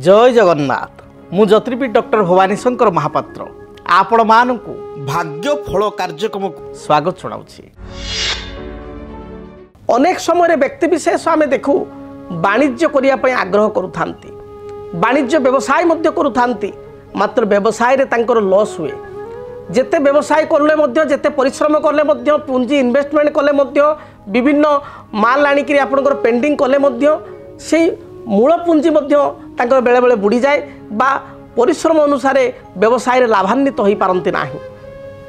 जय जगन्नाथ मु ज्योतिर्विद डॉक्टर भवानी शंकर महापात्र आपण मानकु भाग्य फल कार्यक्रम को स्वागत जनाउछि। अनेक समय व्यक्ति विशेष आम देखू वाणिज्य करने आग्रह करुथांती, वाणिज्य व्यवसाय मध्य करुथांती, मात्र व्यवसाय रे तांकर लॉस हुए। जेते व्यवसाय करले मध्य जेते परिश्रम करले मध्य पुंजी इन्वेस्टमेंट कले मध्य विभिन्न माल आनिकरी आपनकर पेंडिंग कले मध्य से मूल पुंजी मध्य तांकर बेले बेले बुड़ी जाए बा परिश्रम अनुसार व्यवसाय रे लाभान्वित हो पारंती नाही।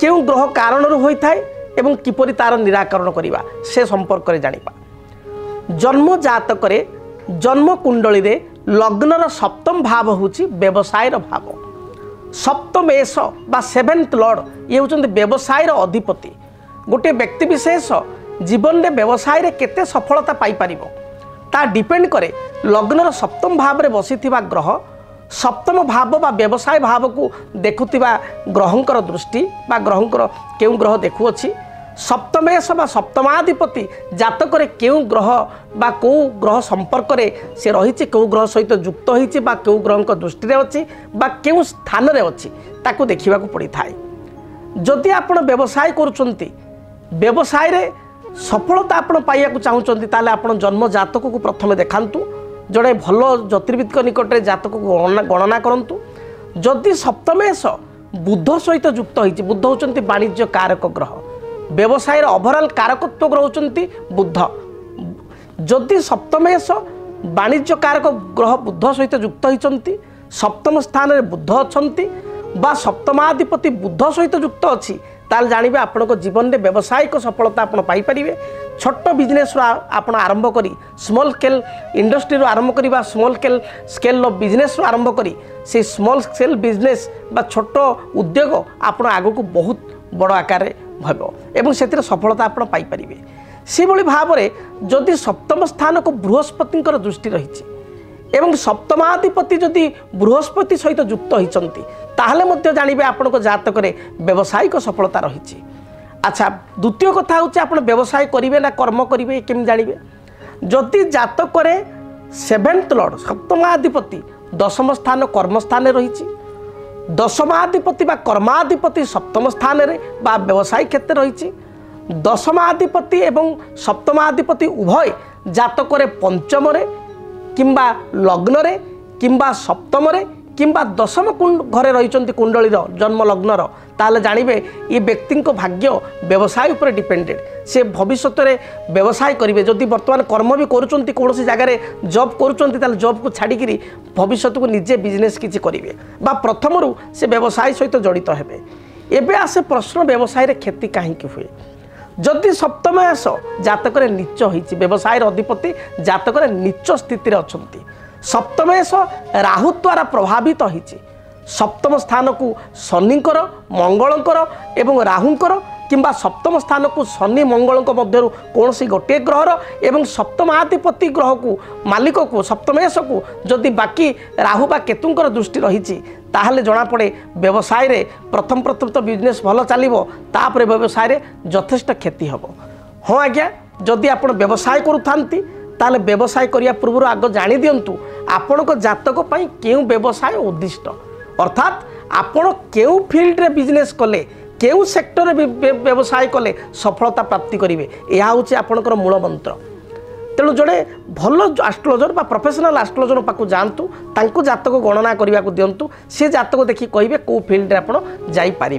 केउ ग्रह कारण होई थाए एवं किपरि तार निराकरण करिबा से संपर्क रे जानिबा। जन्म जातक रे जन्म कुंडली रे लग्नर सप्तम भाव होची व्यवसाय रो भाव। सप्तम एस बा सेवेन्थ लॉर्ड ये होचंद व्यवसाय रो अधिपति। गोटे व्यक्ति विशेष जीवन में व्यवसाय रे केते सफलता पाई परिबो ता डिपेंड करे लग्नर सप्तम भाव रे बसिथिबा ग्रह सप्तम भाव बा व्यवसाय भाव को देखुथिबा ग्रहंकर दृष्टि बा ग्रहंकर केउ ग्रह देखु अछि। सप्तमेश बा सप्तमाधिपति जातक रे केउ ग्रह बा को ग्रह संपर्क रे से रहिछि, केउ ग्रह सहित युक्त होइछि बा केउ ग्रहंकर दृष्टि रे अछि बा केउ स्थान रे अछि ताकू देखिबा को पड़ी थाए। जदि आपण व्यवसाय करूचंती व्यवसाय रे सफलता आपण पाइया चाहूँगी ताले आपण जन्म जातक को प्रथम देखांतु। जड़े भल ज्योतिर्विद निकट में जातक को गणना करंतु। जदि सप्तमेश बुध सहित युक्त होइछि, बुध होचंती वाणिज्य कारक ग्रह, व्यवसाय ओभरऑल कारकत्व ग्रह होचंती बुध। जदि सप्तमेश वाणिज्य कारक ग्रह बुध सहित युक्त होइछंती, सप्तम स्थान रे बुध अछंती बा सप्तमाधिपति बुध सहित युक्त अछि ताल जानिबे आपनको जीवन में व्यावसायिक सफलता आपण पाई परिबे। छोट बिजनेस आपण आरंभ करी स्मॉल स्केल इंडस्ट्री रो आरंभ करी बा स्मॉल स्केल बिजनेस रो आरंभ करी से स्मॉल स्केल बिजनेस बा छोट उद्योग आपण आगो को बहुत बड़ आकार रे भबो एवं सेतिर सफलता आपण पाई परिबे। से भली भाव रे जदि सप्तम स्थान को बृहस्पतिंकर दृष्टि रहिछि एवं सप्तमाधिपति जदि बृहस्पति सहित युक्त होइचंती ताहले मध्य जानिबे आपनको जातक रे व्यावसायिक सफलता रहिछि। अच्छा, द्वितीय कथा होछि आपण व्यवसाय करिवे ना कर्म करिवे केम जानिबे। जदि जातक रे सेवेन्थ लॉर्ड सप्तमाधिपति दशम स्थान कर्म स्थान रे रहिछि, दशमाधिपति बा कर्माधिपति सप्तम स्थान रे बा व्यवसाय क्षेत्र रहिछि, दशमाधिपति एवं सप्तमाधिपति उभय जातक रे पंचम रे किंबा लग्न रे किंबा सप्तम रे किंबा दशम घरे रही कुंडलीर जन्म लग्नर ताले जानिबे ये व्यक्ति भाग्य व्यवसाय उपर डिपेंडेड। से भविष्य में व्यवसाय करेंगे। जदि वर्तमान कर्म भी करुँच कौन जगार जॉब करुँच जॉब को छाड़ी भविष्य को निजे बिजनेस किसी करेंगे बा प्रथम से व्यवसाय सहित जड़ित हेबे। एबे आसे प्रश्न व्यवसाय रे क्षति कहीं हुए जदि सप्तम आस जातक नीच होइछि, व्यवसाय अधिपति जातक नीच स्थिति अछंती, सप्तमेश राहु द्वारा प्रभावित होइछि। सप्तम स्थान को शनिकर मंगलकर एवं राहुंकर किंबा सप्तम स्थान को शनि मंगल मध्य कौन गोटे ग्रहर एवं सप्तमाधिपति ग्रह को मालिक को सप्तमेश को जदि बाकी राहु बा केतुंकर दृष्टि रही ताहले जना पड़े व्यवसाय रे प्रथम तो बिजनेस भल चलो तापर व्यवसाय रे यथेष्ट क्षति हम। हाँ आज्ञा, जदि आप व्यवसाय करुथांती ताले व्यवसाय करिया पूर्व आग जानी दिंतु आपण जातक पई केउ व्यवसाय उद्दिष्ट, अर्थात आपण केउ फील्ड रे बिजनेस कले केउ सेक्टर रे व्यवसाय कले सफलता प्राप्ति करेंगे। यह हूँ आपणकर मूल मंत्र। तेणु जड़े भल एस्ट्रोलॉजर बा प्रोफेशनल एस्ट्रोलॉजर पाक जातु तांको जातक गणना करने को दिंतु, से जातक देखि कहे कौ फील्ड आप जापारे।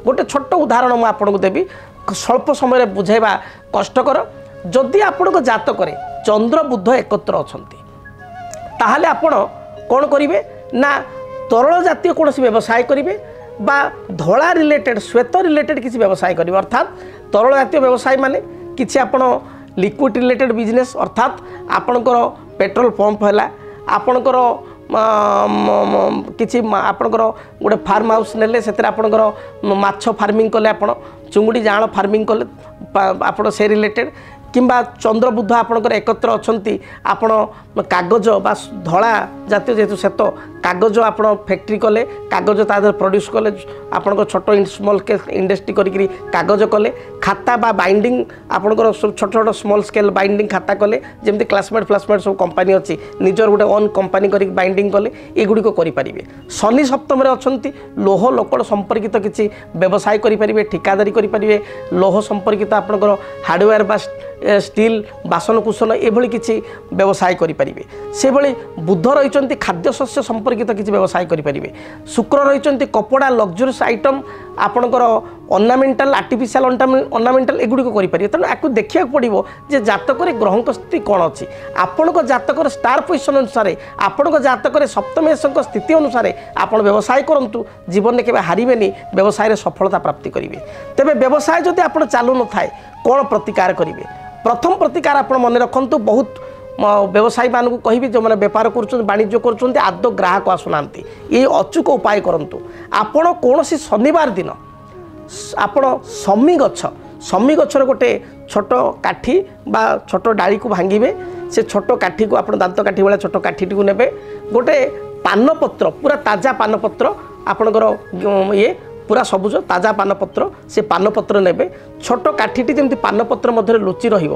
गोटे छोट उदाहरण मुझे आपको देवी स्वल्प समय बुझेबा कष्टकर। जदि आपण जातक चंद्र बुध एकत्र अछंती ताहले आपण कौन करेंगे ना तरल जातीय कौन व्यवसाय करेंगे बा धड़ा रिलेटेड श्वेत रिलेटेड किसी व्यवसाय करेंगे। अर्थात तरल जातीय व्यवसाय माने किसी आपण लिक्विड रिलेटेड बिजनेस, अर्थात आपणकर पेट्रोल पंप है आपणकर किसी आपणकर गोटे फार्म हाउस नेले से आपणकर माछ फार्मिंग कले, आप चुंगुड़ी जाल फार्मिंग कले आप से रिलेटेड किंबा चंद्रबुध आपणकर एकत्र अच्छा आपण कागज बा धला जातीय जेहेतु श्वेत कागज आप फैक्ट्री कले कागज तादर प्रोड्यूस कले आपण छोट स्मॉल स्केल इंडस्ट्री करी कागज कले खाता बा बाइंडिंग आपणकर छोट छोट स्मॉल स्केल बाइंडिंग खाता कले जमी क्लासमेट फ्लासमेट सब कंपनी अच्छी निजर गोटे ओन कंपनी कर बाइंडिंग कले एगुड़िक करेंगे शनि सप्तम अच्छा लोह लोकड़ संपर्कित किसी व्यवसाय करेंगे ठिकादारी करेंगे लोह संपर्कित आपणकर हार्डवेयर बा स्टील बासनकुसन एभली किसी व्यवसाय करेंगे से भली बुध रही खाद्य शस्य संपर्कित किसी व्यवसाय करेंगे शुक्र रही कपड़ा लग्जरीस आइटम आपणकर अर्नामेंटाल आर्टिफिशियल अर्नामेंटाल एगुड़िक करेंगे तेणु आपको देखा पड़ो जे जातक ग्रह स्थिति कौन अच्छी आपण जातक स्टार पोजिशन अनुसार आपण जातक सप्तमेश स्थिति अनुसार आप व्यवसाय करूँ जीवन में केवे हारेनि व्यवसाय सफलता प्राप्ति करेंगे तेरे व्यवसाय जदि आप चालू न थाए कौन प्रतिकार करेंगे प्रथम प्रतिकार आप मन रखु बहुत व्यवसायी मान को कहि जो मैंने बेपार कर वाणिज्य कर आदौ ग्राहक आसुना ये अचूक उपाय करूँ आपण कौन शनिवार दिन आपण समी गचर गोटे छोट काठी बा छोट डाली को भांगे से छोट काठी को आप दांत काठी भाया छोट काठी को ने गोटे पानपत्र पूरा ताजा पानपत्र आपणकर ये पूरा सबुज ताजा पानपत्र से पानपत्र ने छोट काठीटी जमी पानपत्र मध्य लुचि रही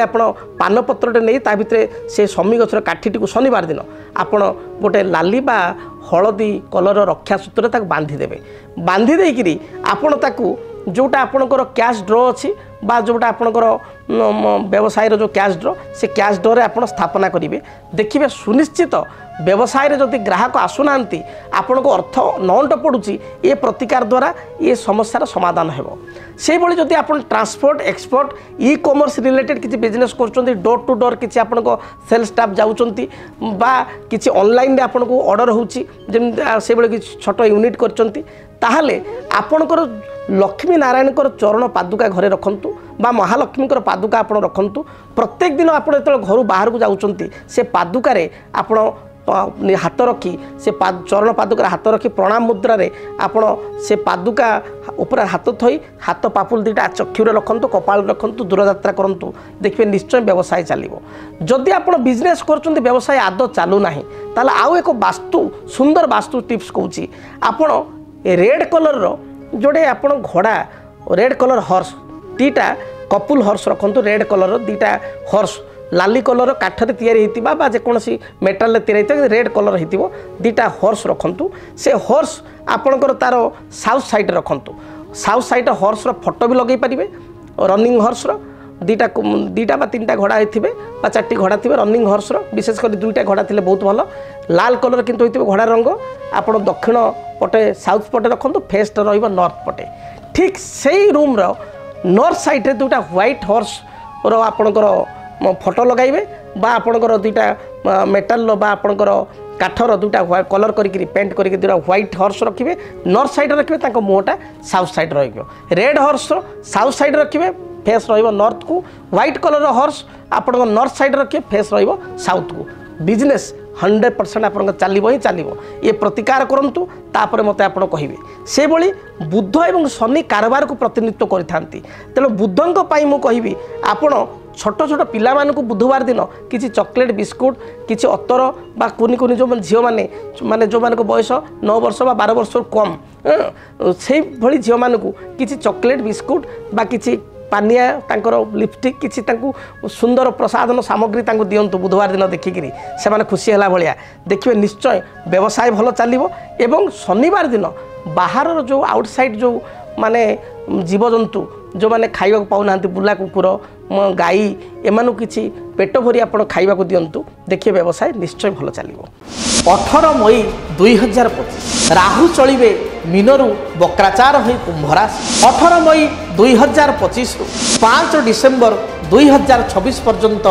आप पानपत्रटे नहीं ता भितर से समी गचर काठीटी को शनिवार दिन आपण गोटे लाली बा हलदी कलर रक्षा सूत्र बांधिदेवे बांधी देकरी आपण ताकू जोटा आपणकर कैश ड्र अच्छी बा जोटा आपणकर व्यवसाय जो कैश ड्र से कैश ड्रे आप स्थापना करेंगे देखिए सुनिश्चित व्यवसाय रे जदि ग्राहक आसुना आपण को अर्थ नंट पड़ुची ये प्रतिकार द्वारा ये समस्यार समाधान हो से भली जदि आप transport export e commerce related किसी बिजनेस कर डोर टू डोर किसी आपण को सेल स्टाफ जाऊँच बा किसी ऑनलाइन रे आपण को ऑर्डर होची से भली किसी छोट यूनिट करचंती ताहले आपणकर लक्ष्मी नारायण चरण पादुका घरे रखंतु बा महालक्ष्मी पादुका आप रखंतु प्रत्येक दिन आप घर बाहर को जाऊँच से पादुकार आपण हाथ रखी से चरण पादुकार हाथ रखी प्रणाम मुद्रा रे आपण से पादुका ऊपर हाथ थई हाथ पापुल दुटा चक्षुरे रखंतु कपाल रखंतु दूरयात्रा करंतु देखिए निश्चय व्यवसाय चलिबो जदि आपण बिजनेस करचंती व्यवसाय आदौ चालू नाही ताला आउ एक वास्तु सुंदर वास्तु टिप्स कहूची आपण रेड कलर रो जोड़े आप घोड़ा red colour horse दीटा couple horse रखु रेड कलर दीटा हॉर्स लाली कलर काठरे तैयारी होता जेकोसी मेटाल तैयारी रेड कलर हो दीटा हॉर्स रखु से हॉर्स आपणकर तार साउथ साइड रखु साउथ साइड हॉर्स फोटो भी लगे पारे रनिंग हॉर्स दीटा बा तीन घोड़ा होते चार्टी घोड़ा थे रनिंग हॉर्स विशेषकर दुईटा घोड़ा थे बहुत भल लाल कलर किंतु होते घोड़ा रंग आप दक्षिण पटे साउथ पटे रखु फेस नॉर्थ पटे ठीक से रूम रो नॉर्थ साइड रे दुटा व्हाइट हॉर्स रो आपणकर फोटो लगाइबे बा आपणकर दुटा मेटाल बा आपणकर काठर दुटा कलर करी पेंट करी दुटा व्हाइट हॉर्स रखिए नॉर्थ साइड रखिए मुहटा south side red horse south side रखिए फेस नॉर्थ को व्हाइट कलर हॉर्स आप नॉर्थ साइड रखिए फेस साउथ को बिजनेस 100% आप चलो ही चलो ये प्रतिकार करूँ तापर मत आप कहे से भली बुध एवं शनि कारबार को प्रतिनिधित्व करते तेणु बुधों मुझे आपण छोट छोट पिला मानू बुधवार दिन किसी चॉकलेट बिस्कुट किसी अतर बा कुनी कुनी जो झील मैंने माने जो मान बयस 9 वर्ष बा 12 वर्ष कम से भली झील मानू किसी चॉकलेट बिस्कुट बा किसी पानिया तांकर लिपस्टिक किसी सुंदर प्रसाधन सामग्री दिंतु बुधवार दिन देखिकी से खुशी है भाया देखिए निश्चय व्यवसाय भल चलो एवं शनिवार दिन बाहर जो आउटसाइड जो माने जीवजंतु जो मैंने खाइबा पाऊना बुला कुकुर गाई एमानु किसी पेट भरी आप खाइबा दिंतु देखिए व्यवसाय निश्चय भल चलो 18 मई 2025 राहु चलिबे मीनरु वक्राचार होई कुंभ राशि 18 मई 2025 रु 5 डिसेम्बर 2026 पर्यंत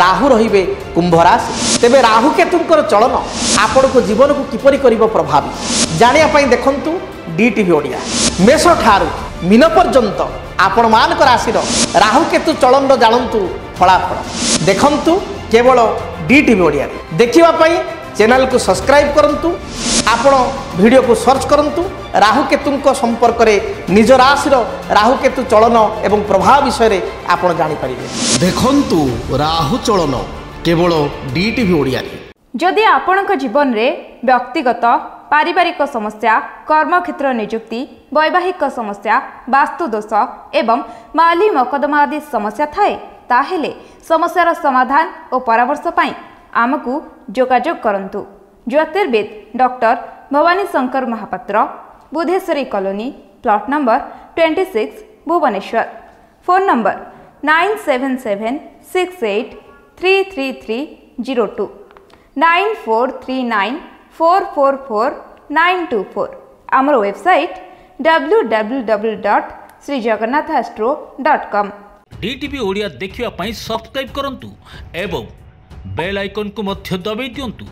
राहु रहिबे कुंभ राशि तेबे राहु केतुंकर चलन आपण को जीवन को किपरि करिवो प्रभावित जानिया पई देखंतु डीटीवी ओडिया मेष ठारू मीन पर्यंत आपण मानक राशि राहु केतु चलन जानतु फलाफल देखंतु केवल डीटीवी ओडिया देखिबा पई चैनल को सब्सक्राइब करंतु आपण वीडियो को सर्च करंतु राहुकेतु संपर्क में निज राशि राहुकेतु चलन एवं प्रभाव विषय में आपण जानी पारिबे। देखंतु राहु चलन केवल डीटीवी ओडिया रे। जदि आपणक जीवन रे व्यक्तिगत पारिवारिक समस्या कर्मक्षेत्र नियुक्ति वैवाहिक समस्या वास्तुदोष एवं माली मकदमा आदि समस्या थाए ताहेले समस्यार समाधान और परामर्श पाई आमकु जोगाजोग करंतु। ज्योतिर्विद doctor Bhavani Shankar Mahapatra Budheswari colony plot number 26 Bhubaneswar. Phone number 9776833302 9439444924। आमर वेबसाइट www.srijagannathastro.com। डीटीवी ओडिया देखिवा पई सब्सक्राइब करंतु एवं बेल आइकन को मध्य दबाई दियंतु।